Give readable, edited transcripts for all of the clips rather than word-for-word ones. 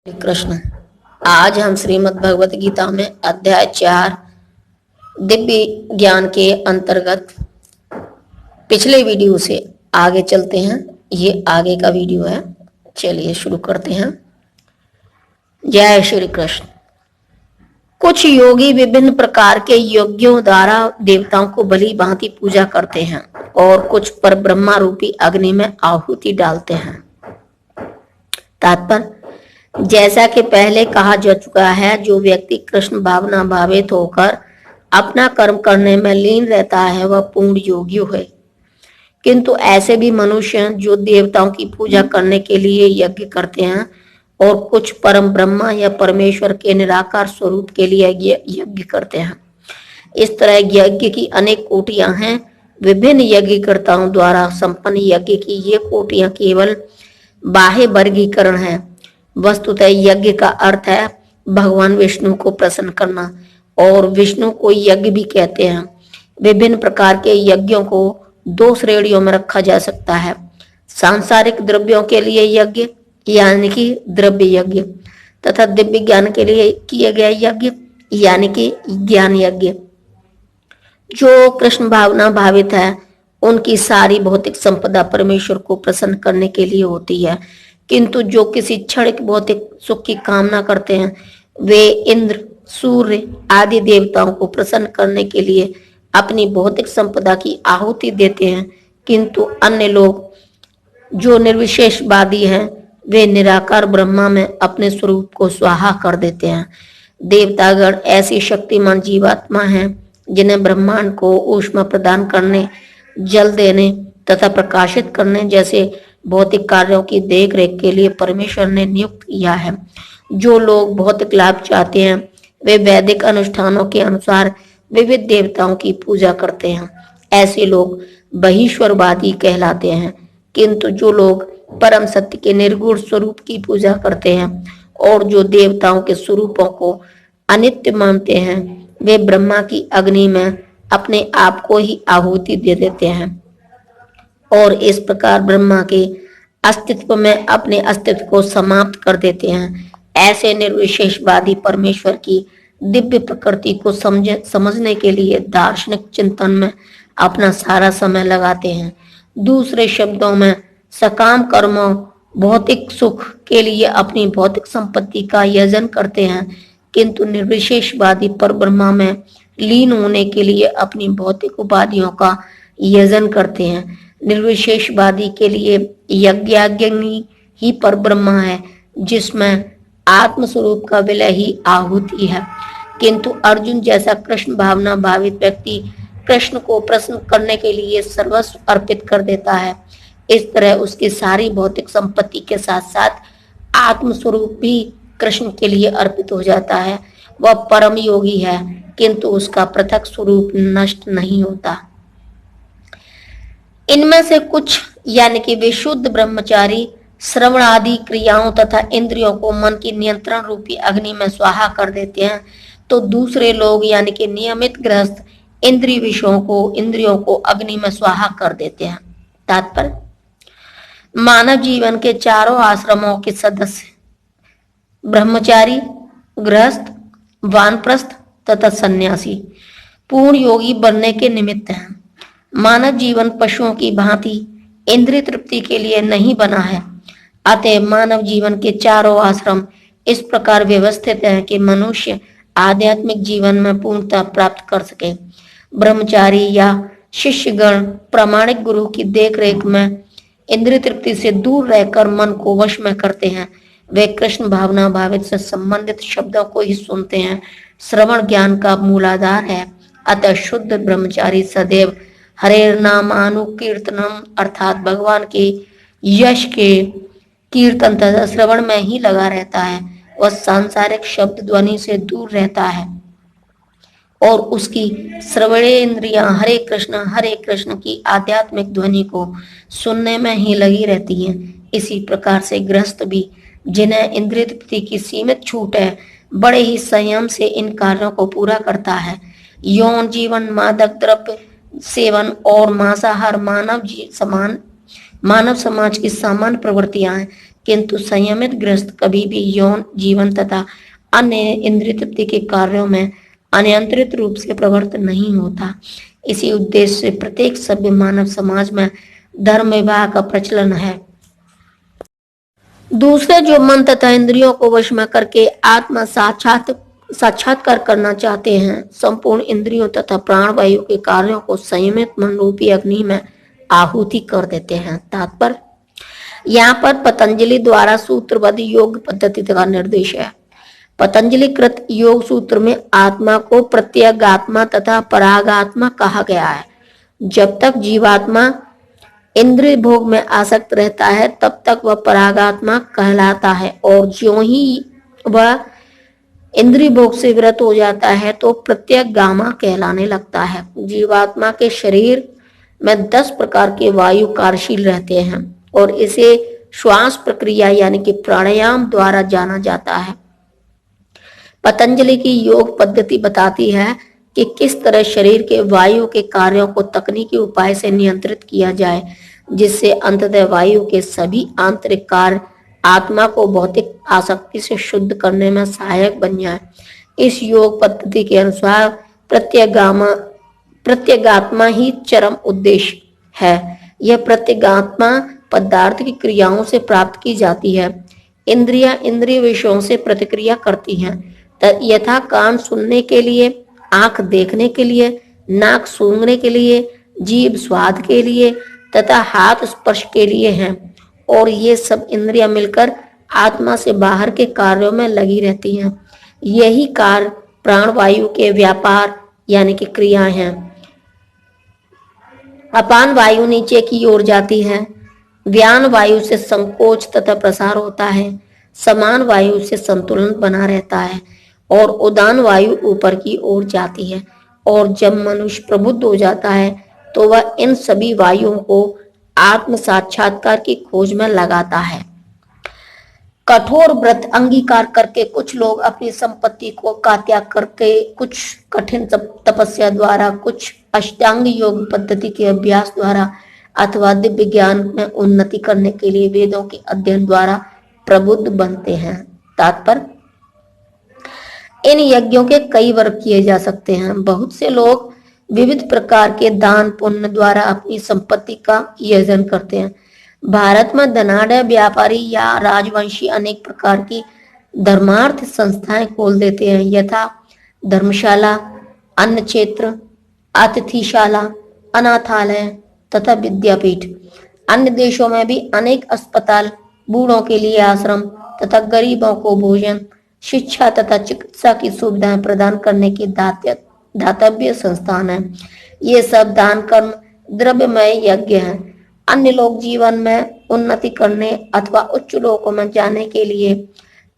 श्री कृष्ण। आज हम श्रीमद् भगवत गीता में अध्याय 4 दिव्य ज्ञान के अंतर्गत पिछले वीडियो से आगे चलते हैं। ये आगे का वीडियो है, चलिए शुरू करते हैं। जय श्री कृष्ण। कुछ योगी विभिन्न प्रकार के यज्ञों द्वारा देवताओं को भली भांति पूजा करते हैं और कुछ पर ब्रह्मा रूपी अग्नि में आहुति डालते हैं। तात्पर्य, जैसा कि पहले कहा जा चुका है, जो व्यक्ति कृष्ण भावना भावित होकर अपना कर्म करने में लीन रहता है वह पूर्ण योगी है। किंतु ऐसे भी मनुष्य हैं जो देवताओं की पूजा करने के लिए यज्ञ करते हैं और कुछ परम ब्रह्मा या परमेश्वर के निराकार स्वरूप के लिए यज्ञ करते हैं। इस तरह यज्ञ की अनेक कोटियां हैं। विभिन्न यज्ञकर्ताओं द्वारा संपन्न यज्ञ की ये कोटियां केवल बाह्य वर्गीकरण है। वस्तुतः यज्ञ का अर्थ है भगवान विष्णु को प्रसन्न करना, और विष्णु को यज्ञ भी कहते हैं। विभिन्न प्रकार के यज्ञों को दो श्रेणियों में रखा जा सकता है। सांसारिक द्रव्यों के लिए यज्ञ यानी कि द्रव्य यज्ञ, तथा दिव्य ज्ञान के लिए किए गए यज्ञ यानी कि ज्ञान यज्ञ। जो कृष्ण भावना भावित है उनकी सारी भौतिक संपदा परमेश्वर को प्रसन्न करने के लिए होती है। किंतु जो किसी क्षणिक भौतिक सुख की कामना करते हैं वे इंद्र, सूर्य आदि देवताओं को प्रसन्न करने के लिए अपनी भौतिक संपदा की आहुति देते हैं। किंतु अन्य लोग जो निर्विशेषवादी हैं वे निराकार ब्रह्मा में अपने स्वरूप को स्वाहा कर देते हैं। देवतागण ऐसी शक्तिमान जीवात्मा हैं जिन्हें ब्रह्मांड को ऊष्मा प्रदान करने, जल देने तथा प्रकाशित करने जैसे भौतिक कार्यों की देखरेख के लिए परमेश्वर ने नियुक्त किया है। जो लोग भौतिक लाभ चाहते हैं वे वैदिक अनुष्ठानों के अनुसार विविध देवताओं की पूजा करते हैं। ऐसे लोग बहिश्वरवादी कहलाते हैं। किंतु जो लोग परम सत्य के निर्गुण स्वरूप की पूजा करते हैं और जो देवताओं के स्वरूपों को अनित्य मानते हैं वे ब्रह्मा की अग्नि में अपने आप को ही आहुति दे देते हैं और इस प्रकार ब्रह्मा के अस्तित्व में अपने अस्तित्व को समाप्त कर देते हैं। ऐसे निर्विशेषवादी परमेश्वर की दिव्य प्रकृति को समझने के लिए दार्शनिक चिंतन में अपना सारा समय लगाते हैं। दूसरे शब्दों में सकाम कर्मों, भौतिक सुख के लिए अपनी भौतिक संपत्ति का यजन करते हैं, किंतु निर्विशेषवादी पर ब्रह्मा में लीन होने के लिए अपनी भौतिक उपाधियों का यजन करते हैं। निर्विशेषवादी के लिए यज्ञाग्नि ही पर ब्रह्मा है जिसमें आत्म स्वरूप का विलय ही आहुति है। किंतु अर्जुन जैसा कृष्ण भावना भावित व्यक्ति कृष्ण को प्रसन्न करने के लिए सर्वस्व अर्पित कर देता है। इस तरह उसकी सारी भौतिक संपत्ति के साथ साथ आत्म स्वरूप भी कृष्ण के लिए अर्पित हो जाता है। वह परम योगी है, किंतु उसका पृथक स्वरूप नष्ट नहीं होता। इनमें से कुछ यानी कि विशुद्ध ब्रह्मचारी श्रवण आदि क्रियाओं तथा इंद्रियों को मन की नियंत्रण रूपी अग्नि में स्वाहा कर देते हैं, तो दूसरे लोग यानी कि नियमित गृहस्थ इंद्रियों को अग्नि में स्वाहा कर देते हैं। तात्पर्य, मानव जीवन के चारों आश्रमों के सदस्य ब्रह्मचारी, गृहस्थ, वानप्रस्थ तथा सन्यासी पूर्ण योगी बनने के निमित्त हैं। मानव जीवन पशुओं की भांति इंद्रिय तृप्ति के लिए नहीं बना है। अतः मानव जीवन के चारों आश्रम इस प्रकार व्यवस्थित हैं कि मनुष्य आध्यात्मिक जीवन में पूर्णता प्राप्त कर सके। ब्रह्मचारी या शिष्यगण प्रामाणिक गुरु की देखरेख में इंद्रिय तृप्ति से दूर रहकर मन को वश में करते हैं। वे कृष्ण भावना भावित से संबंधित शब्दों को ही सुनते हैं। श्रवण ज्ञान का मूलाधार है। अतः शुद्ध ब्रह्मचारी सदैव हरे नामानुकीर्तनम अर्थात भगवान के यश के कीर्तन तथा श्रवण में ही लगा रहता है। वह सांसारिक शब्द ध्वनि से दूर रहता है और उसकी श्रवणेन्द्रियां हरे कृष्ण की आध्यात्मिक ध्वनि को सुनने में ही लगी रहती हैं। इसी प्रकार से गृहस्थ भी, जिन्हें इंद्रिय तृप्ति की सीमित छूट है, बड़े ही संयम से इन कार्यों को पूरा करता है। यौन जीवन, मादक द्रव्य सेवन और मांसाहार मानव समाज की सामान्य प्रवृत्तियां हैं, किंतु संयमित गृहस्थ कभी भी यौन जीवन तथा अन्य इंद्रिय तृप्ति के कार्यों में अनियंत्रित रूप से प्रवृत्त नहीं होता। इसी उद्देश्य से प्रत्येक सभ्य मानव समाज में धर्म विवाह का प्रचलन है। दूसरे जो मन तथा इंद्रियों को वश में करके आत्मा साक्षात्कार करना चाहते हैं, संपूर्ण इंद्रियों तथा प्राणवायु के कार्यों को संयमित मन रूपी अग्नि में आहुति कर देते हैं। तात्पर्य, यहाँ पर पतंजलि द्वारा सूत्रबद्ध योग पद्धति का निर्देश है। पतंजलि कृत योग सूत्र में आत्मा को प्रत्यगात्मा तथा परागात्मा कहा गया है। जब तक जीवात्मा इंद्रिय भोग में आसक्त रहता है तब तक वह परागात्मा कहलाता है, और ज्यों ही वह इंद्रिय भोग से विरत हो जाता है तो प्रत्यगामा कहलाने लगता है। जीवात्मा के शरीर में 10 प्रकार के वायु कार्यशील रहते हैं और इसे श्वास प्रक्रिया यानी कि प्राणायाम द्वारा जाना जाता है। पतंजलि की योग पद्धति बताती है कि किस तरह शरीर के वायु के कार्यों को तकनीकी उपाय से नियंत्रित किया जाए, जिससे अंततः वायु के सभी आंतरिक कार्य आत्मा को भौतिक आसक्ति से शुद्ध करने में सहायक बन जाए। इस योग पद्धति के अनुसार प्रत्यगात्मा ही चरम उद्देश्य है। यह प्रत्यगात्मा पदार्थ की क्रियाओं से प्राप्त की जाती है। इंद्रिय विषयों से प्रतिक्रिया करती हैं, यथा कान सुनने के लिए, आंख देखने के लिए, नाक सूंघने के लिए, जीभ स्वाद के लिए तथा हाथ स्पर्श के लिए हैं, और ये सब इंद्रियां मिलकर आत्मा से बाहर के कार्यों में लगी रहती हैं। यही कार्य प्राणवायु के व्यापार यानी कि क्रियाएं हैं। अपान वायु नीचे की ओर जाती है, व्यान वायु से संकोच तथा प्रसार होता है, समान वायु से संतुलन बना रहता है और उदान वायु ऊपर की ओर जाती है। और जब मनुष्य प्रबुद्ध हो जाता है तो वह इन सभी वायुओं को आत्म साक्षात्कार की खोज में लगाता है। कठोर व्रत अंगीकार करके कुछ लोग अपनी संपत्ति का त्याग करके, कुछ कठिन तपस्या द्वारा, कुछ अष्टांग योग पद्धति के अभ्यास द्वारा अथवा दिव्य ज्ञान में उन्नति करने के लिए वेदों के अध्ययन द्वारा प्रबुद्ध बनते हैं। तात्पर्य, इन यज्ञों के कई वर्ग किए जा सकते हैं। बहुत से लोग विविध प्रकार के दान पुण्य द्वारा अपनी संपत्ति का यजन करते हैं। भारत में धनाढ़ व्यापारी या राजवंशी अनेक प्रकार की धर्मार्थ संस्थाएं खोल देते हैं, यथा धर्मशाला, अन्न क्षेत्र, अतिथिशाला, अनाथालय तथा विद्यापीठ। अन्य देशों में भी अनेक अस्पताल, बूढ़ों के लिए आश्रम तथा गरीबों को भोजन, शिक्षा तथा चिकित्सा की सुविधाएं प्रदान करने की दातव्य संस्थान है। ये सब दान कर्म द्रव्यमय यज्ञ हैं। अन्य लोग जीवन में उन्नति करने अथवा उच्च लोकों में जाने के लिए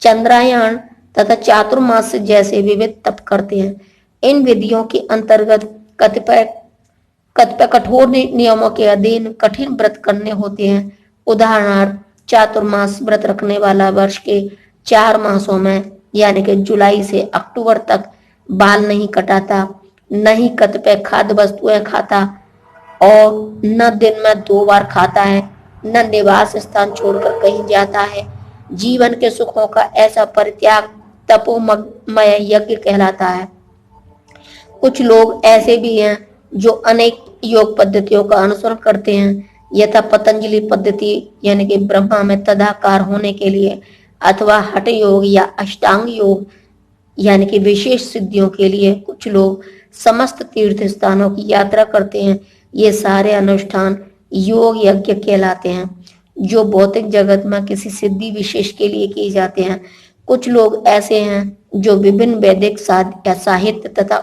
चंद्रायन तथा चातुर्मास जैसे विविध तप करते हैं। इन विधियों के अंतर्गत कतिपय कठोर नियमों के अधीन कठिन व्रत करने होते हैं। उदाहरणार्थ, चातुर्मास व्रत रखने वाला वर्ष के 4 मासों में यानी कि जुलाई से अक्टूबर तक बाल नहीं कटाता, न ही कतिपय खाद्य वस्तुएं खाता और न दिन में 2 बार खाता है, न निवास स्थान छोड़कर कहीं जाता है। जीवन के सुखों का ऐसा परित्याग तपोमय यज्ञ कहलाता है। कुछ लोग ऐसे भी हैं जो अनेक योग पद्धतियों का अनुसरण करते हैं, यथा पतंजलि पद्धति यानी कि ब्रह्मा में तदाकार होने के लिए, अथवा हठ योग या अष्टांग योग यानी कि विशेष सिद्धियों के लिए। कुछ लोग समस्त तीर्थ स्थानों की यात्रा करते हैं। ये सारे अनुष्ठान योग यज्ञ कहलाते हैं, जो भौतिक जगत में किसी सिद्धि विशेष के लिए किए जाते हैं। कुछ लोग ऐसे हैं जो विभिन्न वैदिक साहित्य तथा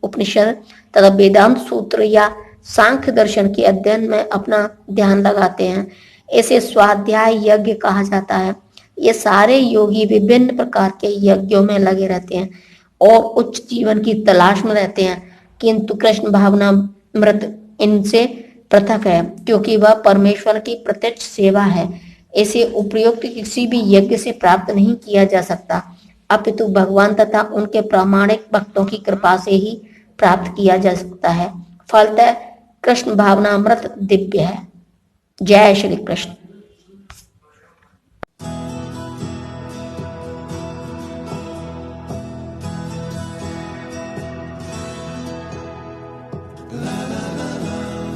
उपनिषद तथा वेदांत सूत्र या सांख्य दर्शन के अध्ययन में अपना ध्यान लगाते हैं। इसे स्वाध्याय यज्ञ कहा जाता है। ये सारे योगी विभिन्न प्रकार के यज्ञों में लगे रहते हैं और उच्च जीवन की तलाश में रहते हैं, किंतु कृष्ण भावनामृत इनसे पृथक है, क्योंकि वह परमेश्वर की प्रत्यक्ष सेवा है। इसे उपयुक्त किसी भी यज्ञ से प्राप्त नहीं किया जा सकता, अपितु भगवान तथा उनके प्रामाणिक भक्तों की कृपा से ही प्राप्त किया जा सकता है। फलतः कृष्ण भावनामृत दिव्य है। जय श्री कृष्ण।